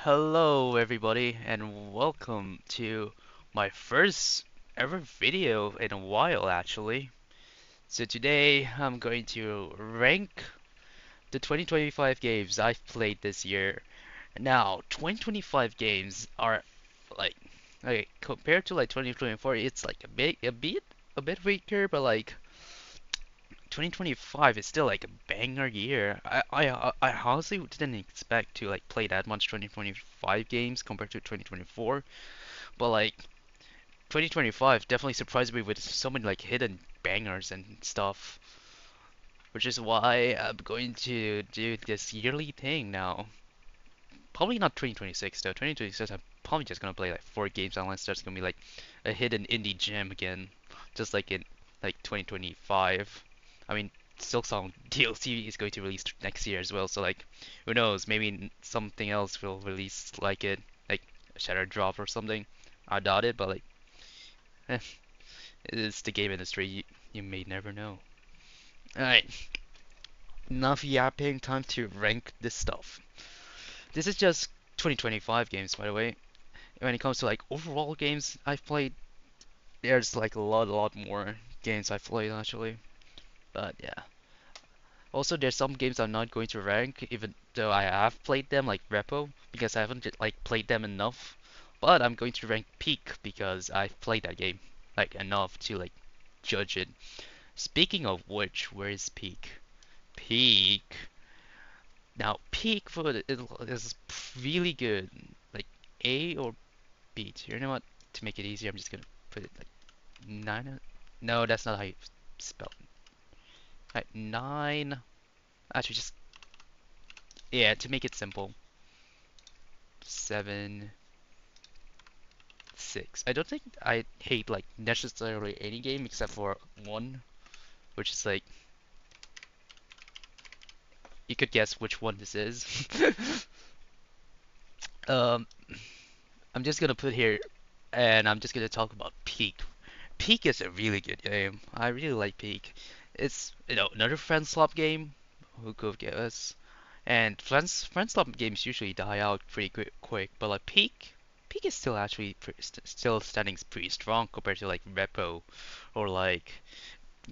Hello, everybody, and welcome to my first ever video in a while, actually. So today I'm going to rank the 2025 games I've played this year. Now, 2025 games are like, okay, compared to like 2024, it's like a bit weaker, but like 2025 is still like a banger year. I honestly didn't expect to like play that much 2025 games compared to 2024. But like 2025 definitely surprised me with so many like hidden bangers and stuff, which is why I'm going to do this yearly thing now. Probably not 2026 though. 2026 I'm probably just gonna play like 4 games unless there's gonna be like a hidden indie gem again, just like in like 2025. I mean, Silksong DLC is going to release next year as well, so like who knows? Maybe something else will release like it, like a Shadow Drop or something. I doubt it, but like. Eh, it's the game industry. You may never know. Alright, enough yapping. Time to rank this stuff. This is just 2025 games, by the way. When it comes to like overall games I've played, there's like a lot more games I've played actually. But yeah. Also, there's some games I'm not going to rank, even though I have played them, like Repo, because I haven't like played them enough. But I'm going to rank Peak because I've played that game like enough to like judge it. Speaking of which, where is Peak? Peak. Now, Peak food is really good. Like A or B tier. You know what? To make it easier, I'm just gonna put it like nine. No, that's not how you spell it. Right, nine. Actually, just yeah. To make it simple, 7, 6. I don't think I hate like necessarily any game except for one, which is like you could guess which one this is. um, I'm just gonna put here, and I'm just gonna talk about Peak. Peak is a really good game. I really like Peak. It's another friend swap game. Who could guess? And friend swap games usually die out pretty quick, but like Peak is still actually still standing pretty strong compared to like Repo or like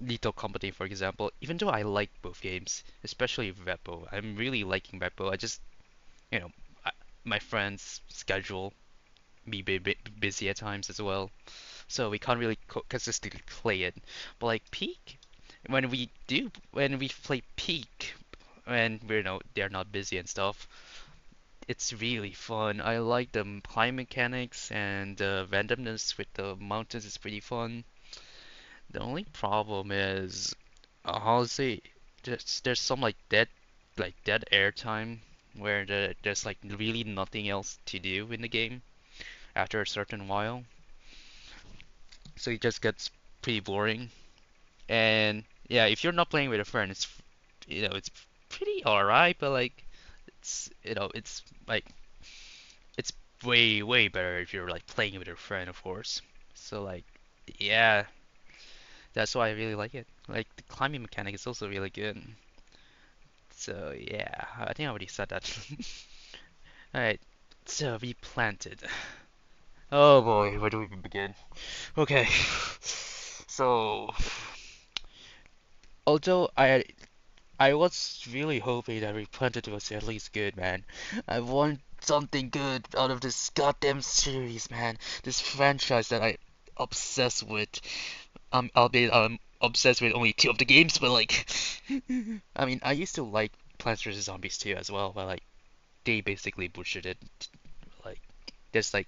Lethal Company, for example. Even though I like both games, especially Repo, I'm really liking Repo. I just you know I, my friends schedule me busy at times as well, so we can't really consistently play it. But like Peak, when we play Peak, when we're they're not busy and stuff, it's really fun. I like the climb mechanics and the randomness with the mountains is pretty fun. The only problem is, honestly, there's some like dead air time where there's like really nothing else to do in the game after a certain while, so it just gets pretty boring. And yeah, if you're not playing with a friend, it's pretty alright, but like it's like it's way better if you're like playing with a friend, of course. So like yeah, that's why I really like it. Like the climbing mechanic is also really good. So yeah, I think I already said that. All right, so we planted. Oh boy, where do we even begin? Okay, so although I was really hoping that Replanted was at least good, man. I want something good out of this goddamn series, man. This franchise that I obsessed with. Albeit I'm obsessed with only 2 of the games, but like, I mean, I used to like Plants vs Zombies 2 as well, but like they basically butchered it. Like, there's like,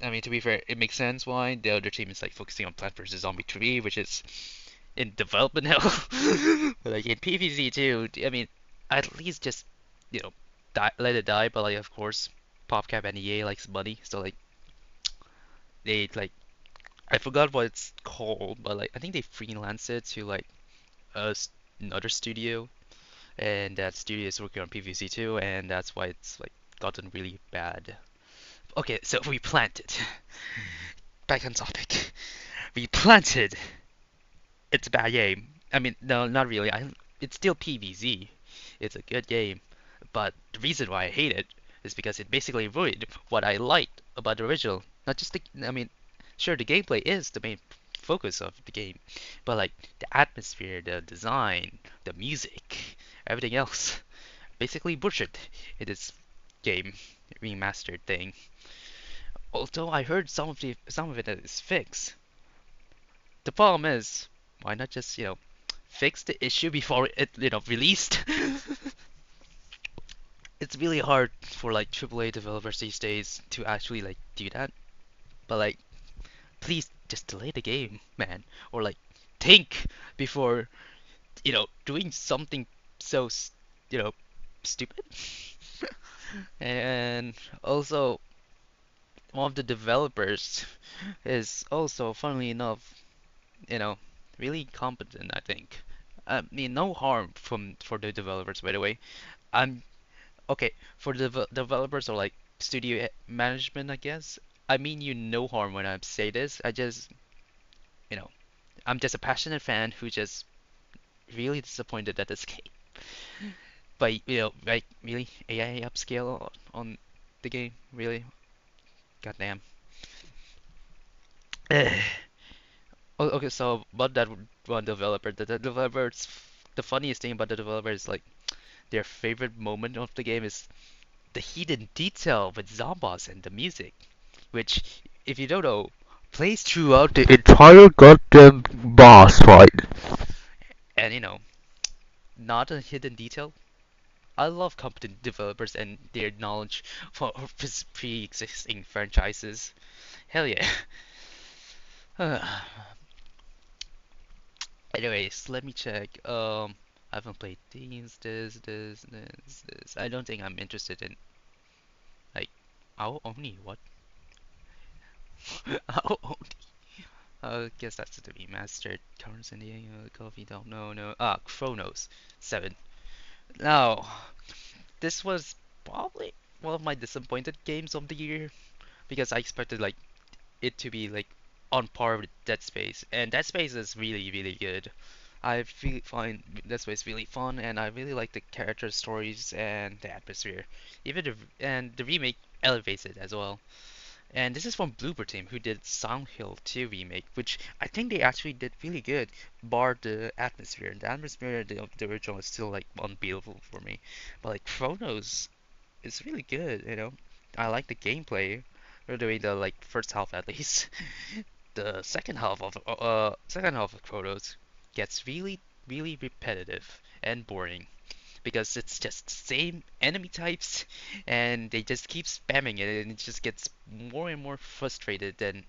I mean, to be fair, it makes sense why the other team is like focusing on Plants vs Zombie 3, which is in development now. But like in PvZ too, I mean, at least just you know let it die. But like of course, PopCap and EA likes money, so like they like I forgot what it's called, but like I think they freelance it to like a another studio, and that studio is working on PvZ too, and that's why it's like gotten really bad. Okay, so we planted. Back on topic. We planted. It's a bad game. I mean, no, not really. It's still PvZ. It's a good game, but the reason why I hate it is because it basically ruined what I liked about the original. Not just the, I mean, sure, the gameplay is the main focus of the game, but like the atmosphere, the design, the music, everything else, basically bullshit in this game remastered thing. Although I heard some of it is fixed. The problem is, why not just, fix the issue before it, released? It's really hard for like AAA developers these days to actually like do that. But like, please just delay the game, man, or like think before, doing something so, you know, stupid. And also, one of the developers is also, funnily enough, you know, really competent, I think. I mean, no harm for the developers, by the way. I'm okay for the developers or like studio management, I guess. I mean, no harm when I say this. You know, I'm just a passionate fan who just really disappointed at this game. But like really AI upscale on the game, really, goddamn. Oh, okay, so about that one developer, the developers, the funniest thing about the developer is like their favorite moment of the game is the hidden detail with Zomboss and the music, which, if you don't know, plays throughout the entire goddamn boss fight. And not a hidden detail. I love competent developers and their knowledge for pre-existing franchises. Hell yeah. Anyways, let me check. I haven't played this. I don't think I'm interested in like. Oh, only what? Oh, only. I guess that's to be mastered. Currents in the coffee. Don't know. No. Ah, Chronos 7. Now, this was probably one of my disappointed games of the year because I expected like it to be like on par with Dead Space, and Dead Space is really really good. I really find Dead Space really fun, and I really like the character stories and the atmosphere. And the remake elevates it as well. And this is from Bloober Team, who did Silent Hill 2 remake, which I think they actually did really good, bar the atmosphere. And the atmosphere of the original is still like unbeatable for me. But like Chronos is really good, I like the gameplay. Or doing the like first half at least. The second half of Chronos gets really really repetitive and boring because it's just same enemy types and they just keep spamming it and it just gets more and more frustrated than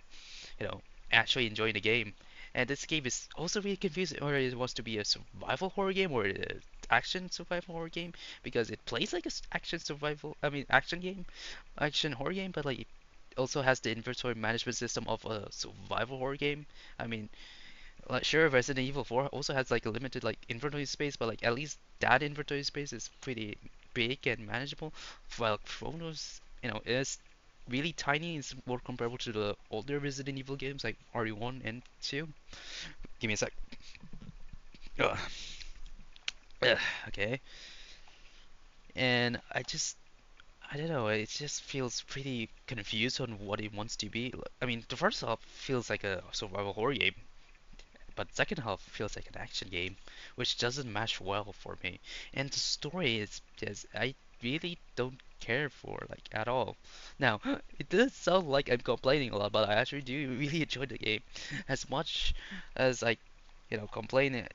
actually enjoying the game. And this game is also really confusing whether it wants to be a survival horror game or an action survival horror game because it plays like a action survival, I mean action game, action horror game, but like it also has the inventory management system of a survival horror game. I mean, like sure, Resident Evil 4 also has like a limited like inventory space, but like at least that inventory space is pretty big and manageable. While Chronos, is really tiny. It's more comparable to the older Resident Evil games like RE1 and 2. Give me a sec. Ugh. Ugh, okay. And I don't know, it just feels pretty confused on what it wants to be. I mean, the first half feels like a survival horror game, but second half feels like an action game, which doesn't match well for me. And the story is just I really don't care for like at all. Now, it does sound like I'm complaining a lot, but I actually do really enjoy the game as much as I, complain.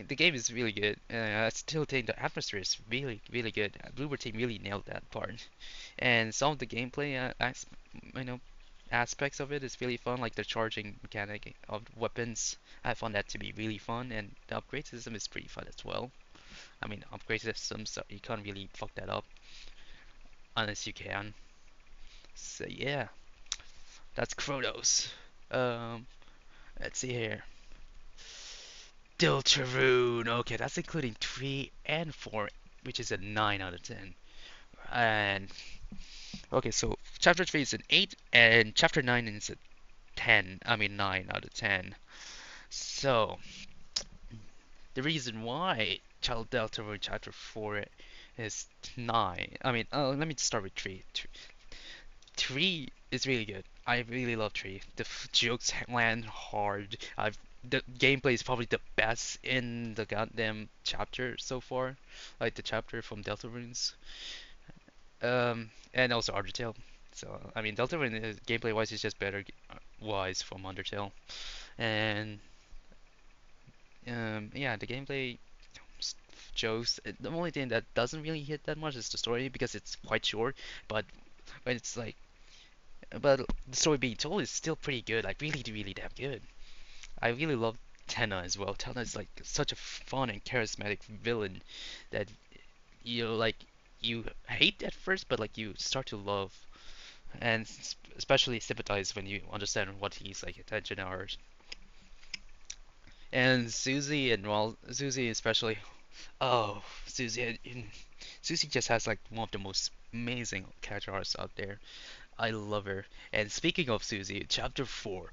The game is really good. I still think the atmosphere is really, really good. Bloober Team really nailed that part, and some of the gameplay, you know, aspects of it is really fun, like the charging mechanic of weapons. I found that to be really fun, and the upgrade system is pretty fun as well. I mean, upgrade systems, so you can't really fuck that up unless you can. So yeah, that's Chronos. Um, let's see here. Deltarune. Okay, that's including 3 and 4, which is a 9 out of 10. And okay, so chapter 3 is an 8, and chapter 9 is a 10. I mean 9 out of 10. So the reason why Child Delta Rune Chapter 4 is 9. I mean, let me start with 3. 3 is really good. I really love 3. The jokes land hard. The gameplay is probably the best in the goddamn chapter so far, like the chapter from Deltarunes. And also Undertale. So I mean, Deltarune gameplay wise is just better wise from Undertale, and yeah, the gameplay s- jokes. The only thing that doesn't really hit that much is the story because it's quite short, but when it's like, but the story being told is still pretty good, like really, really damn good. I really love Tenna as well. Tenna is like such a fun and charismatic villain that you like you hate at first, but like you start to love and especially sympathize when you understand what he's like attention hours. And Susie and well, Susie especially. Oh, Susie just has like one of the most amazing character arcs out there. I love her. And speaking of Susie, chapter 4.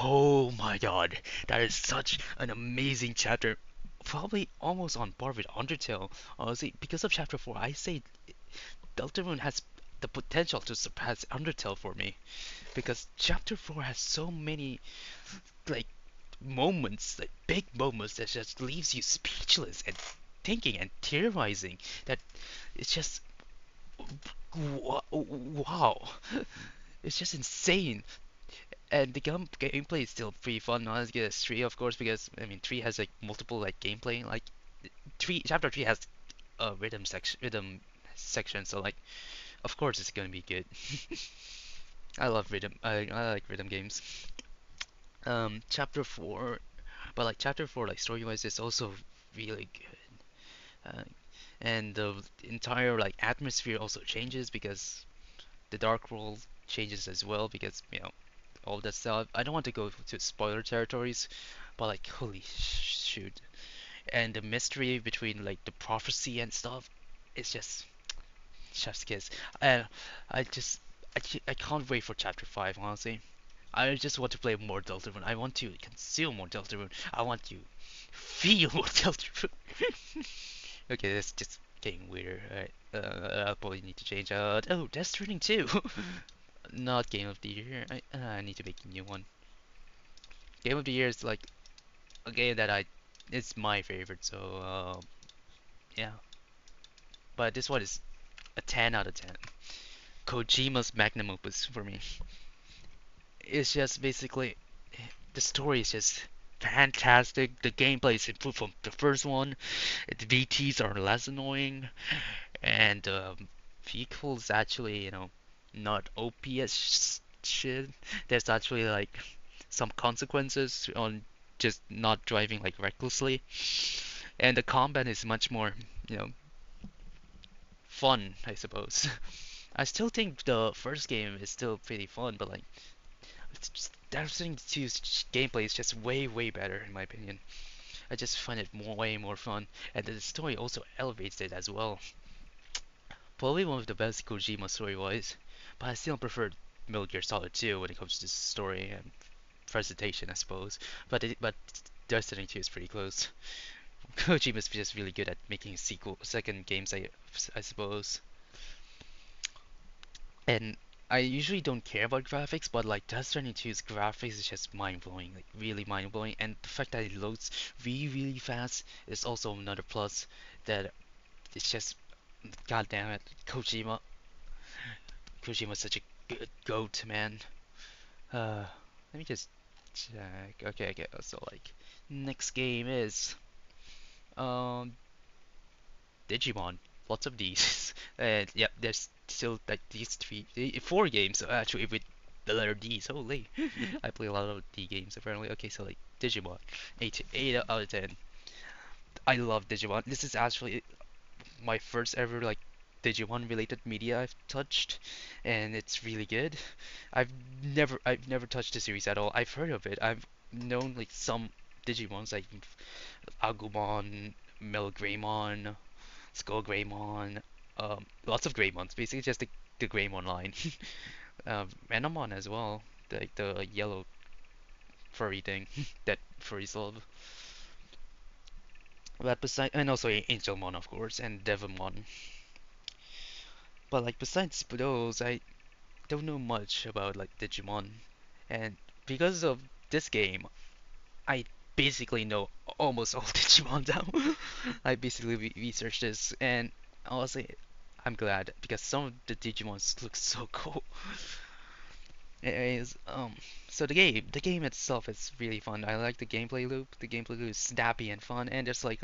Oh my god, that is such an amazing chapter. Probably almost on par with Undertale. Honestly, because of chapter 4, I say Deltarune has the potential to surpass Undertale for me. Because chapter 4 has so many like moments, like big moments that just leaves you speechless and thinking and theorizing that it's just wow. It's just insane. And the gameplay is still pretty fun, not as good as 3 of course, because I mean 3 has like multiple like gameplay, like 3 chapter 3 has a rhythm section, so like of course it's gonna be good. I love rhythm. I like rhythm games. Chapter 4, but like chapter 4 like story wise is also really good. And the entire like atmosphere also changes because the dark world changes as well because all that stuff. I don't want to go to spoiler territories, but like holy shoot. And the mystery between like the prophecy and stuff, it's just chef's kiss. And I just I can't wait for chapter 5 honestly. I just want to play more Deltarune. I want to consume more Deltarune. I want to feel more Deltarune. Okay, that's just getting weirder. Alright, I'll probably need to change out. Oh, Death Stranding 2! Not Game of the Year. I need to make a new one. Game of the Year is like a game that it's my favorite, so yeah. But this one is a 10 out of 10. Kojima's magnum opus for me. It's just basically the story is just fantastic. The gameplay is improved from the first one. The VTs are less annoying, and vehicles actually, not OP as shit. There's actually like some consequences on just not driving like recklessly, and the combat is much more, you know, fun, I suppose. I still think the first game is still pretty fun, but like it's just Destiny 2's gameplay is just way way better in my opinion. I just find it way more fun, and the story also elevates it as well. Probably one of the best Kojima story-wise, but I still prefer Metal Gear Solid 2 when it comes to story and presentation, I suppose. But Destiny 2 is pretty close. Kojima's just really good at making second games, I suppose. And I usually don't care about graphics, but like Death Stranding 2's graphics is just mind-blowing, like really mind-blowing. And the fact that it loads really, really fast is also another plus. That it's just, god damn it, Kojima's such a good goat, man. Let me just check. Okay, okay. So like, next game is um Digimon. Lots of these. And yeah, there's still like these four games actually with the letter D. So late. I play a lot of D games apparently. Okay, so like Digimon, 8 out of 10. I love Digimon. This is actually my first ever like Digimon related media I've touched, and it's really good. I've never touched the series at all. I've heard of it. I've known like some Digimons like Agumon, Melgreymon, Skullgreymon, lots of Greymons. Basically, just the Greymon line. Renamon as well, the yellow furry thing that furries love. But beside, and also Angelmon of course, and Devamon. But like besides those, I don't know much about like Digimon, and because of this game, I basically know almost all Digimon now. I basically researched this, and honestly, I'm glad because some of the Digimons look so cool. Anyways, so the game itself is really fun. I like the gameplay loop. The gameplay loop is snappy and fun, and there's like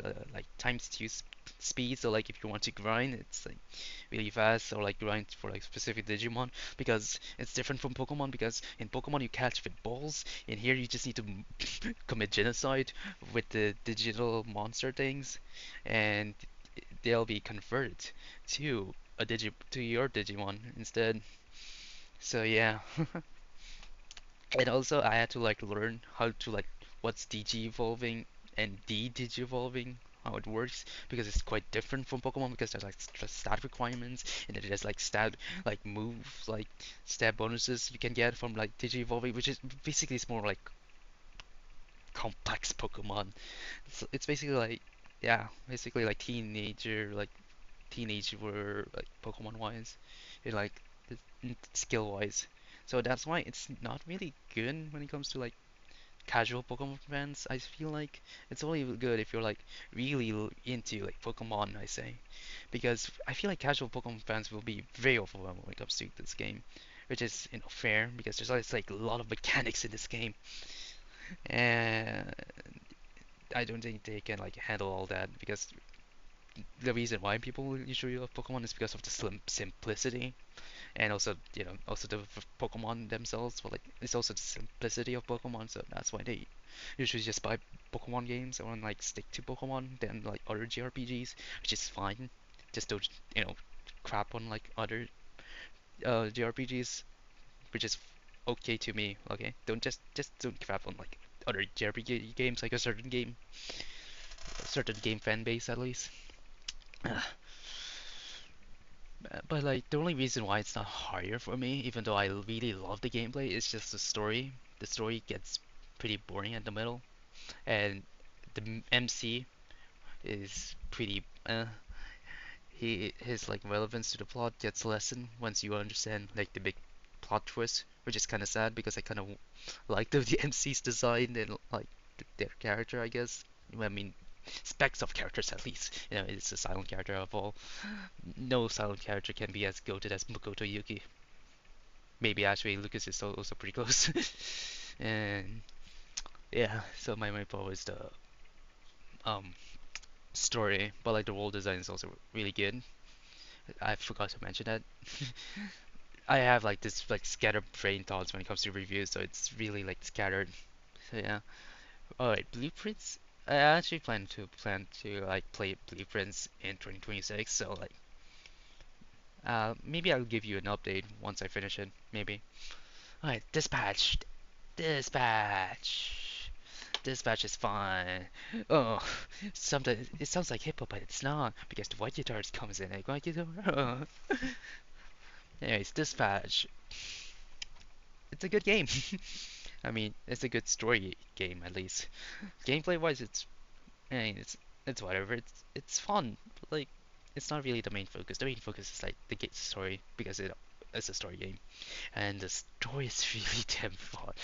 times two speed. So like if you want to grind, it's like really fast, or like grind for like specific Digimon because it's different from Pokemon. Because in Pokemon you catch with balls, in here you just need to commit genocide with the digital monster things, and they'll be converted to to your Digimon instead. So yeah. And also I had to like learn how to like what's DG evolving and D-Digi evolving, how it works because it's quite different from Pokemon because there's like stat requirements and then there's like stat like moves like stat bonuses you can get from like Digi evolving, which is basically it's more like complex Pokemon. It's basically like yeah, basically like teenager were like Pokemon wise, and like skill wise. So that's why it's not really good when it comes to like casual Pokemon fans. I feel like it's only good if you're like really into like Pokemon, I say, because I feel like casual Pokemon fans will be very overwhelmed when it comes to this game, which is fair because there's always like a lot of mechanics in this game, and I don't think they can like handle all that because the reason why people usually love Pokemon is because of the simplicity and also also the Pokemon themselves. But like it's also the simplicity of Pokemon, so that's why they usually just buy Pokemon games or like stick to Pokemon than like other JRPGs, which is fine. Just don't crap on like other JRPGs, which is okay to me. Okay, don't don't crap on like other JRPG games like a certain game fan base at least. But like the only reason why it's not higher for me, even though I really love the gameplay, is just the story. The story gets pretty boring at the middle, and the MC is pretty. His like relevance to the plot gets lessened once you understand like the big plot twist, which is kind of sad because I kind of like the MC's design and like their character, I guess. I mean, specs of characters at least. It's a silent character of all. No silent character can be as goated as Makoto Yuki. Maybe actually Lucas is also pretty close. And yeah, so my main point was the um story, but like the world design is also really good. I forgot to mention that. I have like this like scattered brain thoughts when it comes to reviews, so it's really like scattered. So yeah. Alright, Blueprints. I actually plan to like play Blueprints in 2026, so like maybe I'll give you an update once I finish it, maybe. Alright, Dispatch. Dispatch. Dispatch is fun. Oh, sometimes it sounds like hip hop, but it's not because the white guitar comes in. Like white guitar. Anyways, Dispatch. It's a good game. I mean, it's a good story game at least. Gameplay wise, I mean, it's whatever. It's fun. But, like, it's not really the main focus. The main focus is like the story because it's a story game, and the story is really damn fun.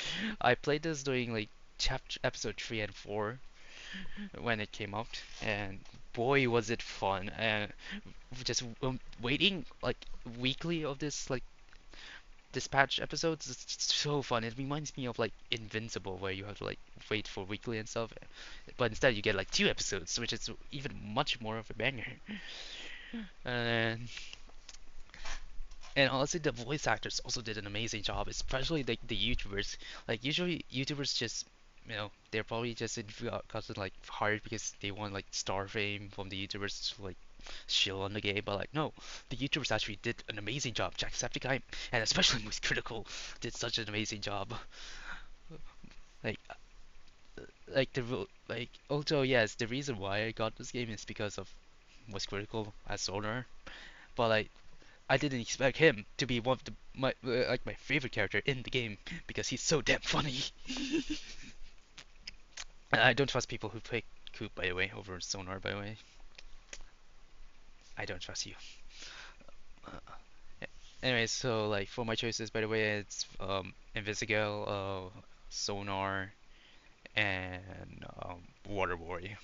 I played this during like chapter episode 3 and 4 when it came out, and boy was it fun. And just waiting like weekly of this like dispatch episodes is so fun. It reminds me of like Invincible, where you have to like wait for weekly and stuff, but instead you get like 2 episodes, which is even much more of a banger. And and honestly, the voice actors also did an amazing job, especially like the YouTubers. Like usually YouTubers just they're probably just in gotten like hired because they want like star fame from the YouTubers to like shill on the game, but like no, the YouTubers actually did an amazing job. Jacksepticeye and especially Moose Critical did such an amazing job. Like like also yes, the reason why I got this game is because of Moose Critical as owner, but like I didn't expect him to be one of my favorite character in the game because he's so damn funny. And I don't trust people who play Coop by the way over Sonar by the way. I don't trust you. Anyway, so like for my choices, by the way, it's Invisigal, Sonar, and Waterboy.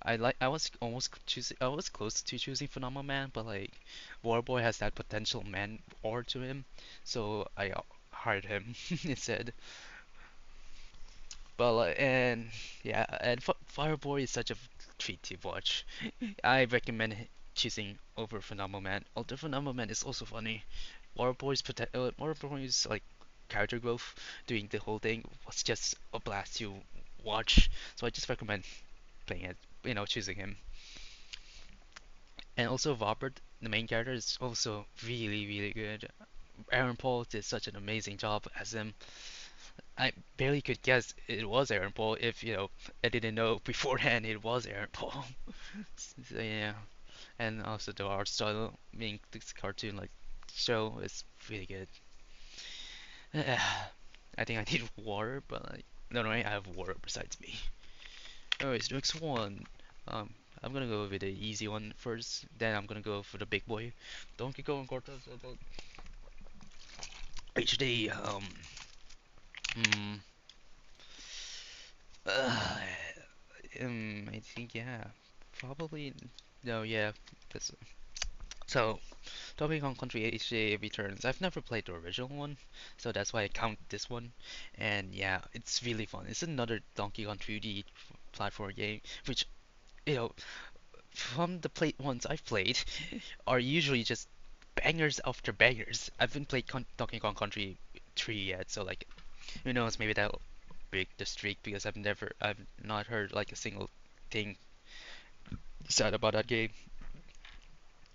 I was almost choosing I was close to choosing Phenomenal Man, but like Waterboy has that potential man aura to him, so I hired him instead. But and yeah, and Fireboy is such a treat to watch. I recommend choosing over Phenomenal Man. Although Phenomenal Man is also funny. Waterboy's like character growth doing the whole thing was just a blast to watch. So I just recommend playing it, choosing him. And also Robert, the main character, is also really, really good. Aaron Paul did such an amazing job as him. I barely could guess it was Aaron Paul if, I didn't know beforehand it was Aaron Paul. So, yeah. And also the art style, being this cartoon like show is really good. I think I need water, but like, no, I have water besides me. Anyways, next one. Um, I'm gonna go with the easy one first. Then I'm gonna go for the big boy. Donkey Kong Cortez HD. Hmm, uh, I think yeah, probably no, yeah. That's, so Donkey Kong Country HD Returns. I've never played the original one, so that's why I count this one. And yeah, it's really fun. It's another Donkey Kong 2D platform game, which you know from the play ones I've played are usually just bangers after bangers. I haven't played Donkey Kong Country 3 yet, so like who knows, maybe that'll break the streak because I've not heard like a single thing said about that game.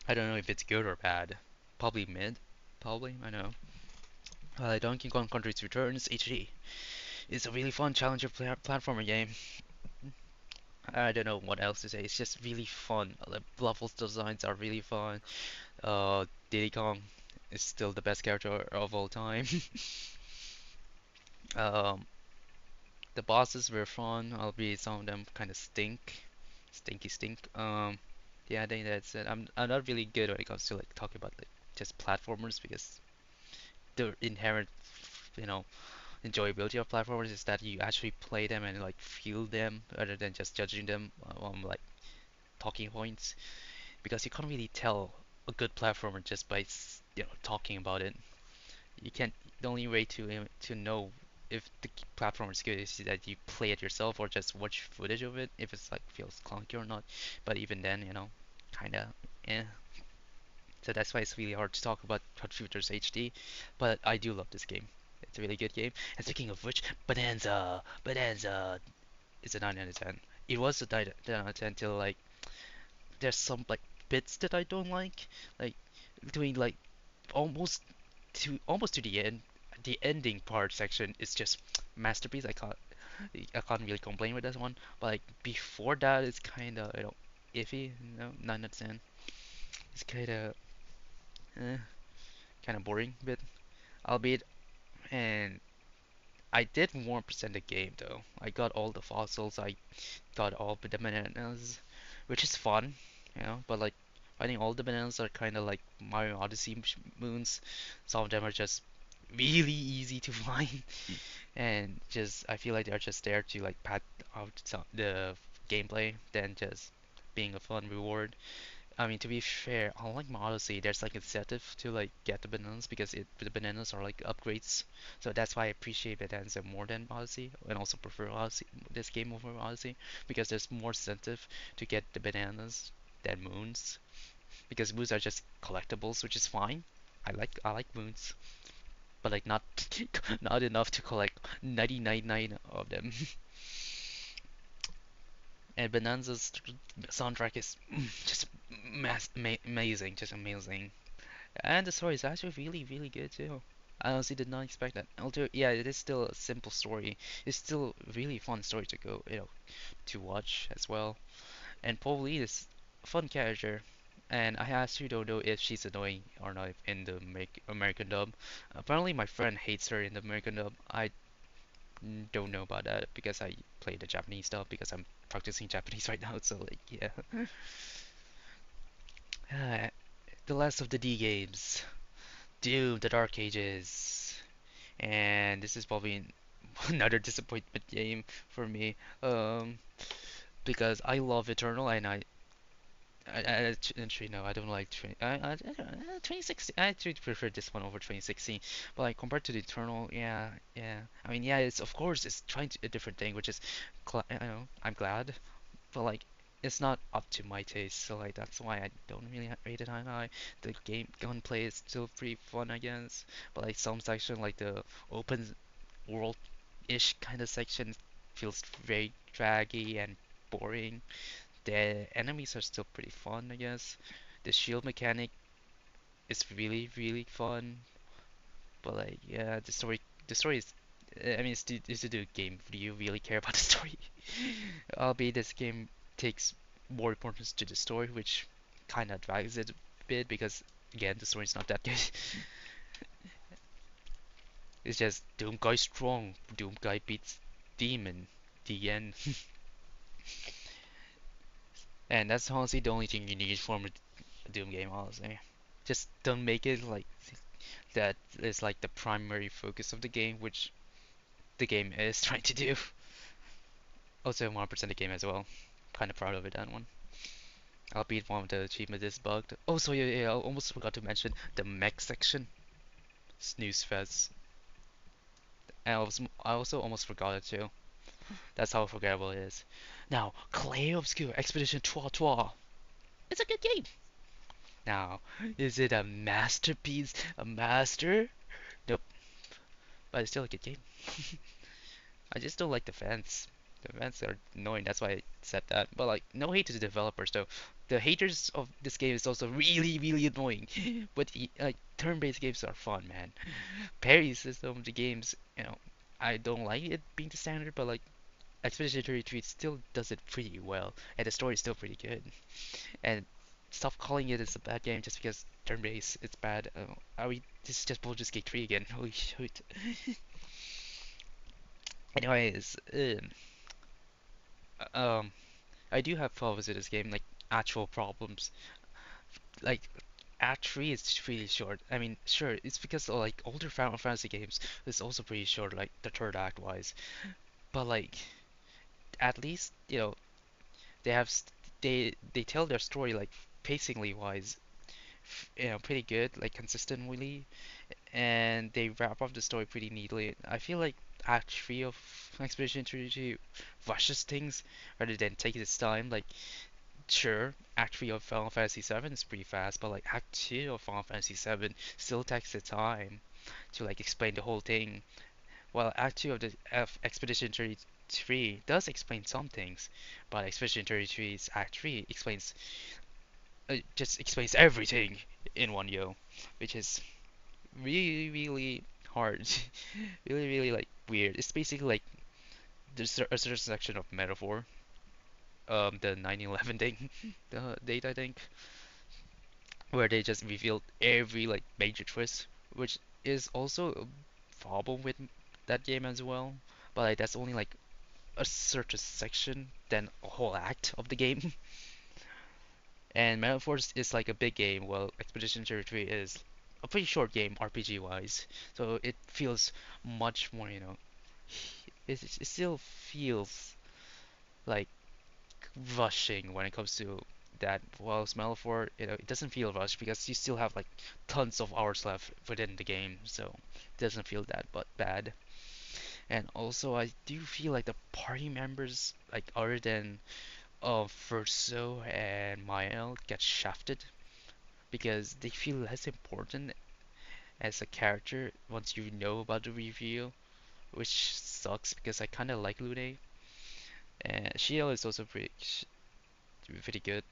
I don't know if it's good or bad. Probably mid. Probably, I know. Donkey Kong Country's Returns HD is a really fun challenger platformer game. I don't know what else to say. It's just really fun. The levels designs are really fun. Diddy Kong is still the best character of all time. Um, the bosses were fun, albeit some of them kind of stinky stink. Yeah, I think that's it. I'm not really good when it comes to like talking about like just platformers because the inherent, you know, enjoyability of platformers is that you actually play them and like feel them rather than just judging them on like talking points because you can't really tell a good platformer just by talking about it. You can't. The only way to know if the platform is good is that you play it yourself or just watch footage of it if it's like feels clunky or not. But even then, kinda, yeah. So that's why it's really hard to talk about Hot Shooters HD. But I do love this game. It's a really good game. And speaking of which, Bonanza is a 9 out of 10. It was a 9 out of 10 till like there's some like bits that I don't like doing like almost almost to the end. The ending part section is just masterpiece. I can't really complain with this one. But like before that, it's kind of iffy. 9 out of 10. It's eh, kind of boring, but albeit and I did 1% the game though. I got all the fossils. I got all the bananas, which is fun, But like finding all the bananas are kind of like Mario Odyssey moons. Some of them are just really easy to find, and just I feel like they're just there to like pad out the gameplay than just being a fun reward. I mean, to be fair, unlike my Odyssey, there's like incentive to like get the bananas because the bananas are like upgrades. So that's why I appreciate Bonanza more than Odyssey, and also prefer Odyssey, this game over Odyssey because there's more incentive to get the bananas than moons because moons are just collectibles, which is fine. I like moons, but like not not enough to collect 99 of them. And Bonanza's soundtrack is just amazing, just amazing. And the story is actually really, really good too. I honestly did not expect that. Although, yeah, it is still a simple story. It's still a really fun story to go, to watch as well. And Pauline is a fun character. And I actually don't know if she's annoying or not in the American dub. Apparently, my friend hates her in the American dub. I don't know about that because I play the Japanese dub because I'm practicing Japanese right now. So, like, yeah. The last of the D games. Dude, the Dark Ages. And this is probably another disappointment game for me. Because I love Eternal and actually no, I don't like 2016. I actually prefer this one over 2016. But like compared to the Eternal, yeah, yeah. I mean, yeah, it's of course it's trying to, a different thing, which is, you know, I'm glad, but like it's not up to my taste. So like that's why I don't really rate it high. The game gunplay is still pretty fun, I guess. But like some section, like the open world-ish kind of section, feels very draggy and boring. The enemies are still pretty fun, I guess. The shield mechanic is really, really fun. But like, yeah, the story is, I mean, it's a good game. Do you really care about the story? Albeit this game takes more importance to the story, which kind of drags it a bit because, again, the story's not that good. It's just Doomguy strong. Doomguy beats Demon. The end. And that's honestly the only thing you need from a Doom game, honestly. Just don't make it like that is like the primary focus of the game, which the game is trying to do. Also, 100% the game as well. Kind of proud of it, that one. Albeit one of the achievements is bugged. Oh, so yeah, yeah, I almost forgot to mention the mech section. Snooze fest. And I also almost forgot it too. That's how forgettable it is. Now, Clay Obscure Expedition Trois Trois. It's a good game. Now, is it a masterpiece? A master? Nope, but it's still a good game. I just don't like the fans. The fans are annoying. That's why I said that. But like, no hate to the developers though. The haters of this game is also really, really annoying. But like, turn-based games are fun, man. Parry system of the games, I don't like it being the standard, but like, Expedition 33 still does it pretty well, and the story is still pretty good. And stop calling it as a bad game just because turn-based it's bad. Are we? This is just Baldur's Gate 3 again. Holy shit. Anyways, um, I do have problems with this game, like actual problems. Like Act 3 is really short. I mean, sure, it's because like older Final Fantasy games is also pretty short, like the third act wise. But like at least they have they tell their story like pacingly wise, pretty good, like consistently, and they wrap up the story pretty neatly. I feel like Act 3 of Expedition Trilogy rushes things rather than taking its time. Like sure, Act 3 of Final Fantasy 7 is pretty fast, but like Act 2 of Final Fantasy 7 still takes the time to like explain the whole thing. While Act 2 of the Expedition 33 does explain some things, but Expedition 33's Act 3 explains just explains everything in one go, which is really really hard, really really like weird. It's basically like there's a certain section of metaphor, the 9/11 thing, the date I think, where they just revealed every like major twist, which is also a problem with that game as well. But like that's only like a certain section, then a whole act of the game. And Metaphors is like a big game, while Expedition 33 is a pretty short game RPG wise. So it feels much more, it still feels like rushing when it comes to that. While Semaphore, it doesn't feel rushed because you still have like tons of hours left within the game, so it doesn't feel that but bad. And also, I do feel like the party members, like other than Verso and Mael, get shafted because they feel less important as a character once you know about the reveal, which sucks because I kind of like Lune. And Shield is also pretty good.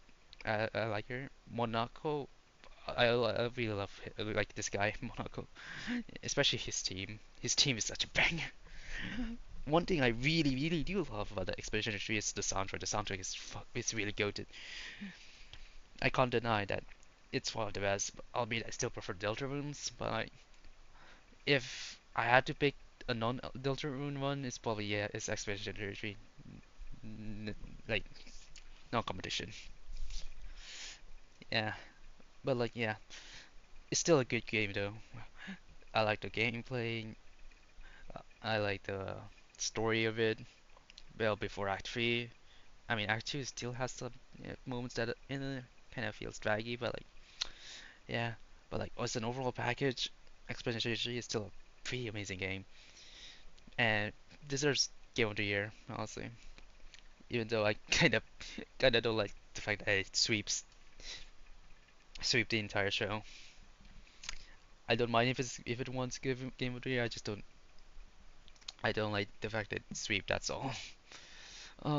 I like her. Monaco, I really like this guy, Monaco, especially his team. His team is such a banger. One thing I really, really do love about the Expedition 3 is the soundtrack. The soundtrack is really goated. I can't deny that it's one of the best, albeit I still prefer Deltarunes, but if I had to pick a non-Deltarune one, it's probably, yeah, it's Expedition 33. Like, no competition. Yeah, but like, yeah, It's still a good game though. I like the gameplay. I like the story of it. Well, before Act 3, I mean Act 2 still has some moments that kind of feels draggy, but like yeah, but like as an overall package, Expedition 3 is still a pretty amazing game and deserves Game of the Year, honestly. Even though I kind of don't like the fact that it sweep the entire show. I don't mind if it wants Game of the Year. I don't like the fact that it sweep. That's all.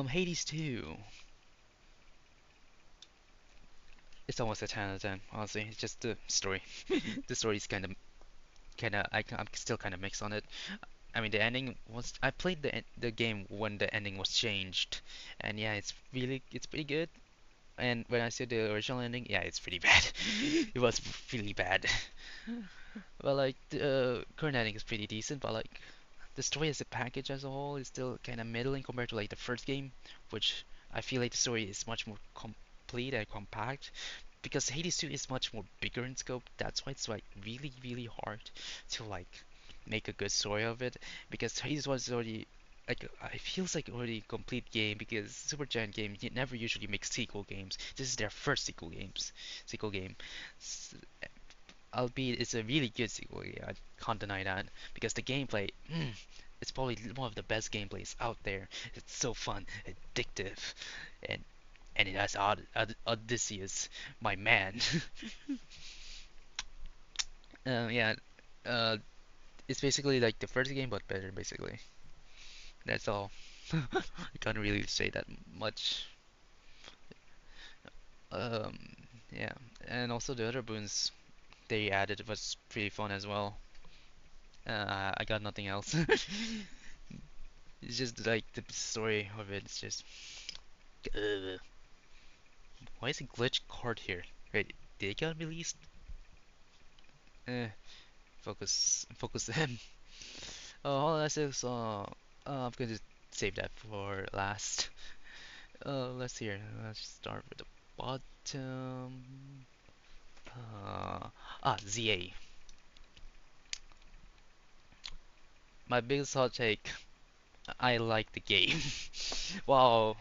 Hades 2. It's almost a 10 out of 10. Honestly, it's just the story. The story's I'm still kind of mixed on it. I mean, the ending was. I played the game when the ending was changed, and yeah, it's pretty good. And when I see the original ending, yeah, it's pretty bad. It was really bad. Well, like the current ending is pretty decent, but like the story as a package as a whole is still kind of middling compared to like the first game, which I feel like the story is much more complete and compact because Hades 2 is much more bigger in scope. That's why it's like really hard to like make a good story of it because Hades was already like it feels like already a complete game because Supergiant games never usually make sequel games. This is their first sequel game. Albeit it's a really good sequel. Yeah, I can't deny that because the gameplay, it's probably one of the best gameplays out there. It's so fun, addictive, and and it has Odysseus, my man. Yeah, uh, it's basically like the first game but better. Basically, that's all. I can't really say that much. Um, yeah, and also the other boons they added was pretty fun as well. I got nothing else. It's just like the story of it. It's just, uh, why is a glitch card here? Wait, did it get released? Eh, focus them. Oh, that's just, I'm going to save that for last. Let's see here. Let's start with the bottom. ZA. My biggest hot take. I like the game. Wow.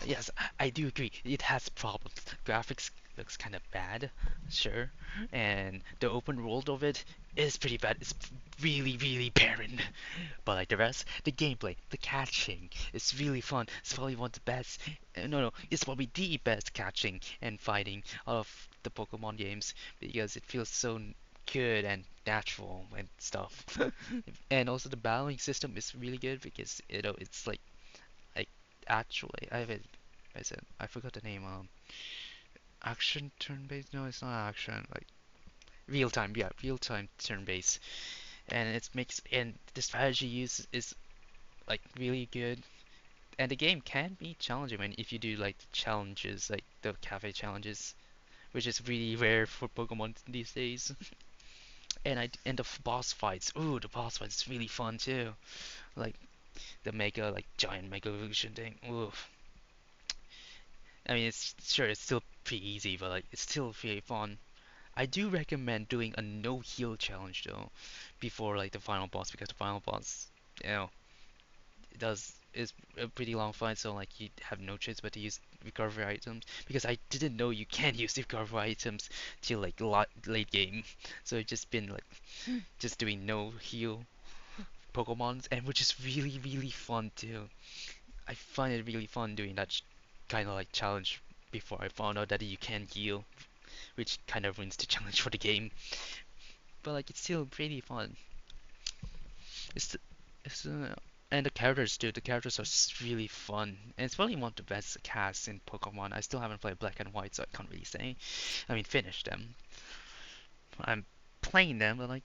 Yes, I do agree. It has problems. Graphics looks kind of bad, sure. And the open world of it is pretty bad. It's really barren. But like the rest, the gameplay, the catching, it's really fun. It's probably one of the best. No, it's probably the best catching and fighting of the Pokemon games because it feels so good and natural and stuff. And also the battling system is really good because it's like actually I said I forgot the name action turn based, no, it's not action, like real time, yeah, real time turn based, and it makes and the strategy use is like really good, and the game can be challenging when if you do like the challenges, like the cafe challenges, which is really rare for Pokemon these days. And the boss fights, ooh, the boss fights is really fun too, like the mega, like giant mega evolution thing. Ooh, I mean, it's sure it's still pretty easy, but like it's still pretty fun. I do recommend doing a no heal challenge though, before like the final boss because the final boss, you know, it does is a pretty long fight, so like you have no choice but to use recovery items because I didn't know you can use recovery items till like late game, so it's just been like just doing no heal Pokemons, and which is really fun too. I find it really fun doing that kind of like challenge before I found out that you can heal, which kind of ruins the challenge for the game. But like it's still pretty fun. It's it's and the characters too. The characters are really fun, and it's probably one of the best casts in Pokemon. I still haven't played Black and White, so I can't really say. I mean, finished them. I'm playing them, but like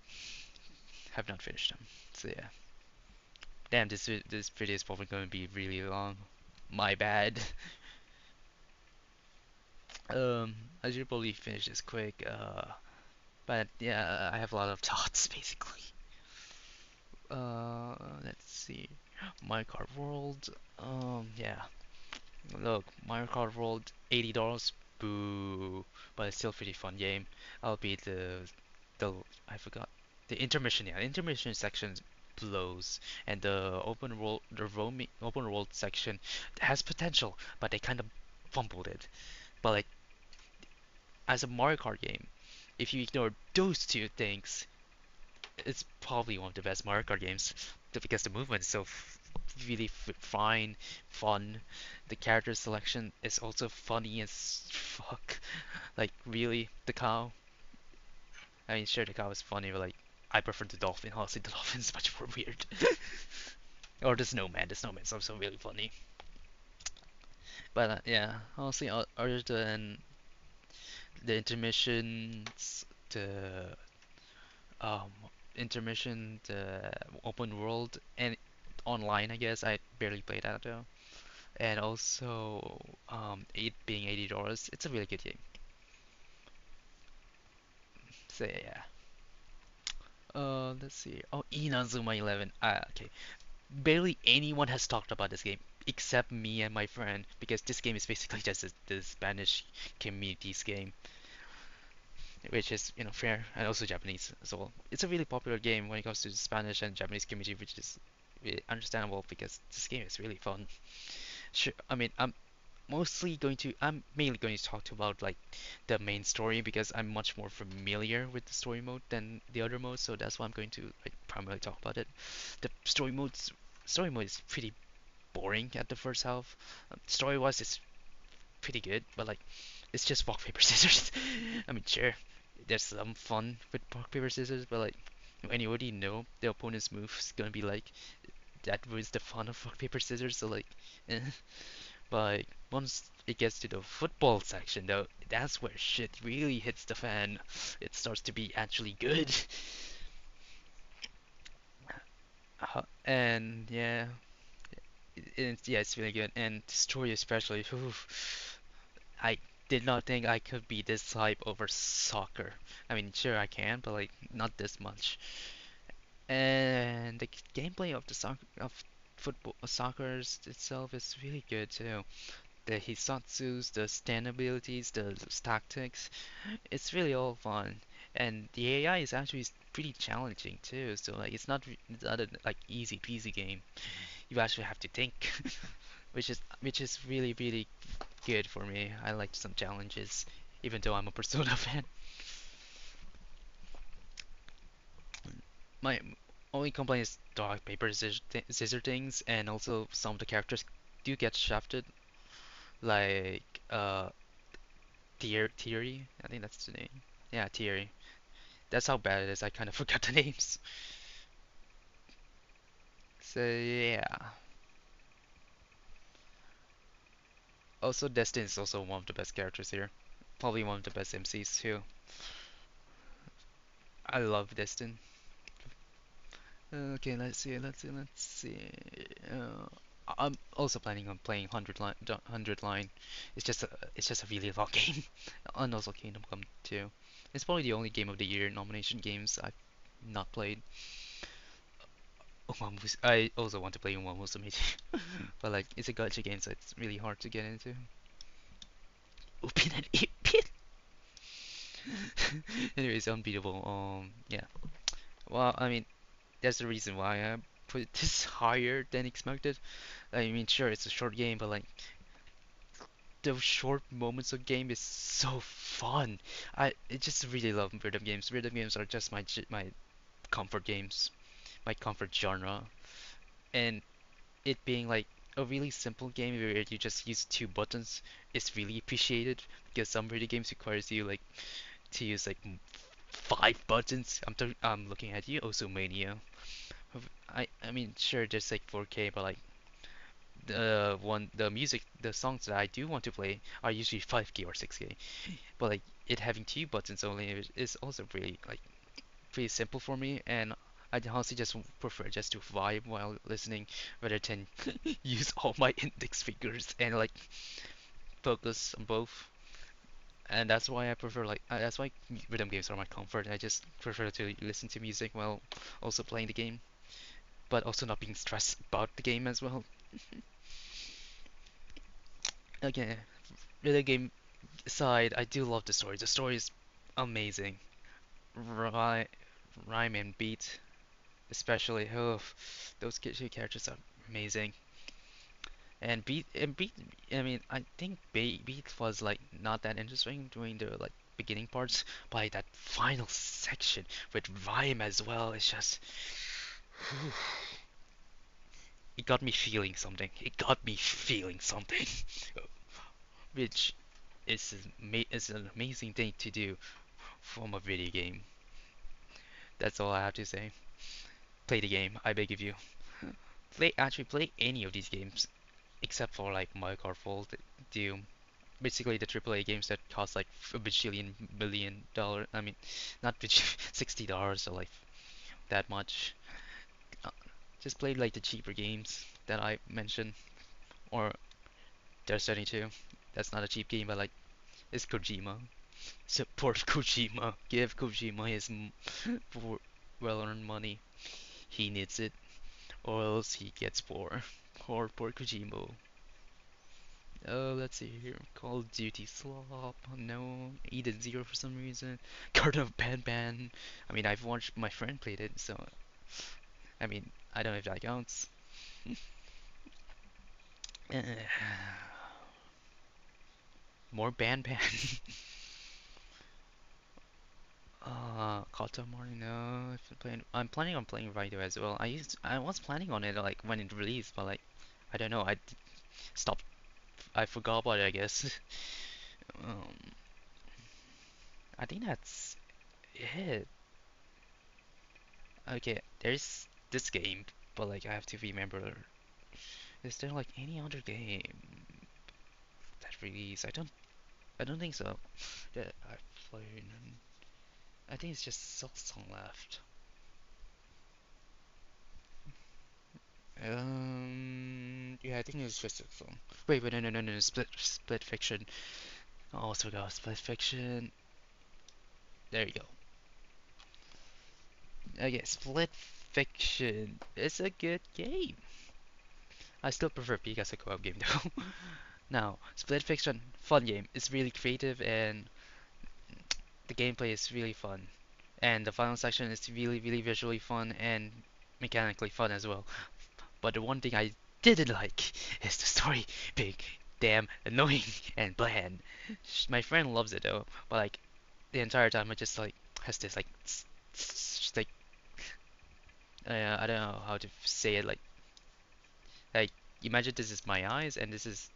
have not finished them. So yeah. Damn, this video is probably going to be really long. My bad. I should probably finish this quick. But yeah, I have a lot of thoughts basically. Let's see. Mario Kart World. Yeah. Look, Mario Kart World, $80. Boo. But it's still a pretty fun game. Albeit the the I forgot the intermission. Yeah, intermission section blows, and the open world section has potential, but they kind of fumbled it. But like as a Mario Kart game, if you ignore those two things, it's probably one of the best Mario Kart games because the movement is so really fine, fun. The character selection is also funny as fuck. Like really, the cow. I mean, sure, the cow is funny, but like I prefer the dolphin. Honestly, the dolphin is much more weird. Or the snowman. The snowman is also really funny. But yeah, honestly, other than the intermissions, the um the open world and online, I guess I barely played that though. And also, it being $80, it's a really good game. So yeah. Let's see. Oh, Inazuma 11. Ah, okay. Barely anyone has talked about this game except me and my friend because this game is basically just the Spanish community's game, which is fair, and also Japanese as well. It's a really popular game when it comes to the Spanish and Japanese community, which is really understandable because this game is really fun. Sure, I mean, I'm mainly going to talk about like the main story because I'm much more familiar with the story mode than the other modes, so that's why I'm going to like primarily talk about it. The story mode is pretty boring at the first half. Story-wise, it's pretty good, but like it's just rock paper scissors. I mean, sure, there's some fun with rock paper scissors, but like when you already know the opponent's move is gonna be like that ruins the fun of rock paper scissors. So like, eh. But once it gets to the football section, though, that's where shit really hits the fan. It starts to be actually good. And yeah, it's really good. And the story especially. Oof, I did not think I could be this hype over soccer. I mean, sure I can, but like not this much. And the gameplay of the soccer itself is really good too. The Hisatsus, the stand abilities, the tactics, it's really all fun. And the AI is actually pretty challenging too. So like it's not a like easy peasy game. You actually have to think, which is really good for me. I like some challenges, even though I'm a Persona fan. My only complaint is dog paper scissor things, and also some of the characters do get shafted, like Theory. I think that's the name. Yeah, Theory. That's how bad it is. I kind of forgot the names. So yeah. Also, Destin is also one of the best characters here. Probably one of the best MCs too. I love Destin. Okay, let's see. I'm also planning on playing 100 line. It's just a really long game. And also Kingdom Come 2. It's probably the only game of the year nomination games I've not played. I also want to play Uma Musume, but like it's a gacha game, so it's really hard to get into. Upin and 8-bit. Anyways, unbeatable. Yeah. Well, I mean, that's the reason why I put this higher than expected. I mean, sure, it's a short game, but like those short moments of game is so fun. I just really love rhythm games. Rhythm games are just my comfort games, my comfort genre, and it being like a really simple game where you just use two buttons is really appreciated because some rhythm games requires you like to use like five buttons. I'm looking at you, also Mania. I mean sure there's like 4K, but like the songs that I do want to play are usually 5K or 6K. But like it having two buttons only is also really like pretty simple for me, and I honestly just prefer just to vibe while listening rather than use all my index fingers and like focus on both. And that's why I prefer that's why rhythm games are my comfort. I just prefer to listen to music while also playing the game, but also not being stressed about the game as well. Okay, rhythm game side, I do love the story. The story is amazing. Rhyme, rhyme and beat, especially. Oh, those two characters are amazing. And beat. I mean, I think beat was like not that interesting during the like beginning parts, but like, that final section with rhyme as well. It's just, it got me feeling something. It got me feeling something, which is an amazing thing to do from a video game. That's all I have to say. Play the game, I beg of you. Play any of these games except for like Mario Kart Volt, Doom, basically the AAA games that cost like a bajillion billion dollar. I mean, not $60 or like that much. Uh, Just play like the cheaper games that I mentioned, or there's 32. That's not a cheap game, but like it's Kojima. Support Kojima. Give Kojima his well-earned money. He needs it, or else he gets poor. Poor Kojima. Oh, let's see here. Call of Duty Slop. No. Eden Zero for some reason. Garden of Pan. I mean, I've watched my friend played it, so I mean, I don't know if that counts. Uh, more Ban. Katamari, no. If I'm planning on playing Raidou as well. I was planning on it like when it released, but like, I don't know. Stopped. I forgot about it, I guess. Um, I think that's it. Okay, there's this game, but like I have to remember. Is there like any other game that released? I don't think so. That I've played. I think it's just Silksong left. Yeah, I think it's just Silksong. Wait, no, Split Fiction. I also got Split Fiction. There you go. Okay, Split Fiction. It's a good game. I still prefer Peak as a co-op game though. Now, Split Fiction, fun game. It's really creative and the gameplay is really fun. And the final section is really visually fun and mechanically fun as well. But the one thing I didn't like is the story being damn annoying and bland. My friend loves it though, but like the entire time I just like has this like like I don't know how to say it like imagine this is my eyes and this is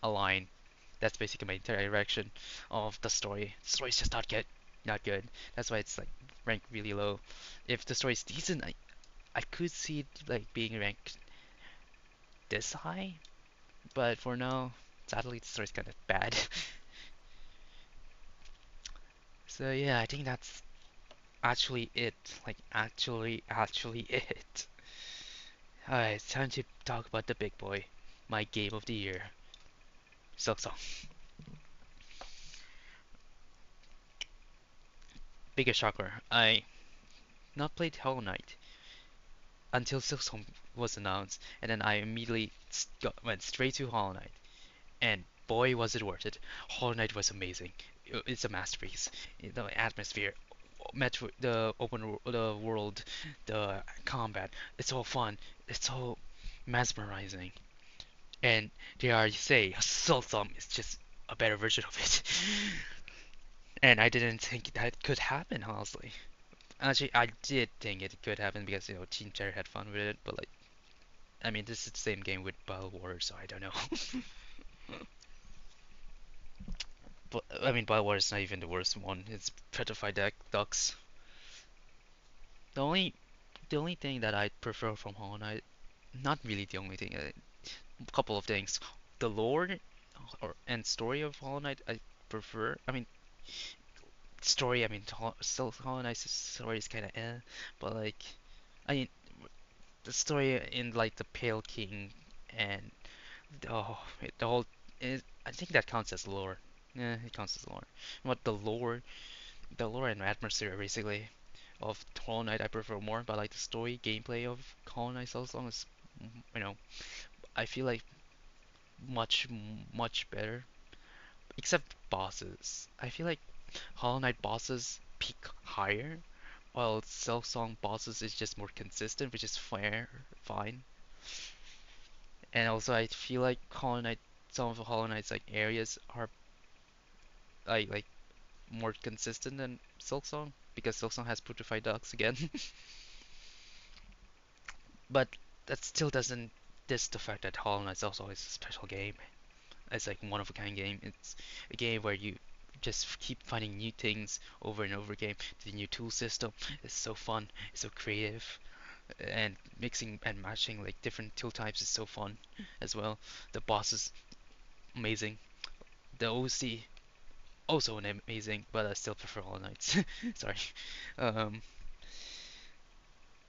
a line. That's basically my entire direction of the story. The story's just not good. That's why it's like ranked really low. If the story's decent, I could see it like being ranked this high, but for now, sadly the story's kind of bad. So yeah, I think that's actually it. Like actually it. Alright, it's time to talk about the big boy, my game of the year, Silksong. Biggest shocker, I not played Hollow Knight until Silksong was announced, and then I immediately went straight to Hollow Knight. And boy, was it worth it. Hollow Knight was amazing. It's a masterpiece. The atmosphere, the the world, the combat. It's all fun. It's all mesmerizing. And dare I say, Silksong is just a better version of it. And I didn't think that could happen, honestly. Actually, I did think it could happen because Team Cherry had fun with it, but like, I mean, this is the same game with Battle War, so I don't know. But I mean, Battle War is not even the worst one. It's Petrified Ducks. The only thing that I prefer from Hollow Knight, not really the only thing, a couple of things. The lore and story of Hollow Knight I prefer. I mean, story. I mean, still Hollow Knight's story is kind of but like, I mean, the story in like the Pale King and the whole. I think that counts as lore. Yeah, it counts as lore. But the lore and atmosphere basically of Hollow Knight I prefer more, but like the story gameplay of Hollow Knight Silksong is, you know, I feel like much better. Except bosses. I feel like Hollow Knight bosses. peak higher, while Silksong bosses is just more consistent, which is fine. And also, I feel like Hollow Knight, some of the Hollow Knight's like areas are like more consistent than Silksong because Silksong has putrefied ducks again. But that still doesn't diss the fact that Hollow Knight also is a special game. It's like one of a kind game. It's a game where you just keep finding new things over and over again. The new tool system is so fun, it's so creative, and mixing and matching like different tool types is so fun as well. The boss is amazing. The OC also amazing, but I still prefer Hollow Knights. Sorry. Um,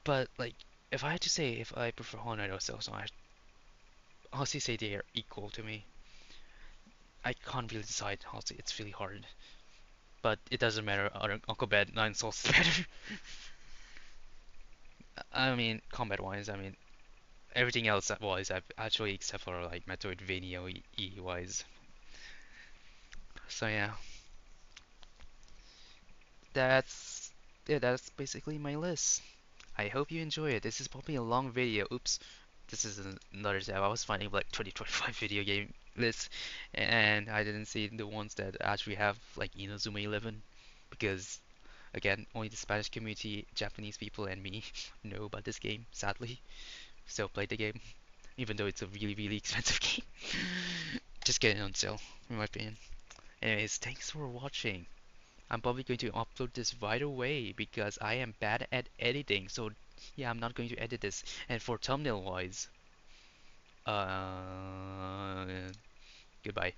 but like if I had to say if I prefer Hollow Knight or Silksong, I honestly say they are equal to me. I can't really decide. Honestly, it's really hard. But it doesn't matter. Uncle Bed 9 Souls is better. I mean, combat wise, I mean, everything else wise, I've actually except for like Metroidvania wise. So yeah, that's that's basically my list. I hope you enjoy it. This is probably a long video. Oops, this is another tab. I was finding like 2025 video game lists, and I didn't see the ones that actually have like Inazuma 11 because again, only the Spanish community, Japanese people, and me know about this game, sadly. Still play the game, even though it's a really, really expensive game. Just getting on sale, in my opinion. Anyways, thanks for watching. I'm probably going to upload this right away because I am bad at editing. So yeah, I'm not going to edit this. And for thumbnail wise, uh, goodbye.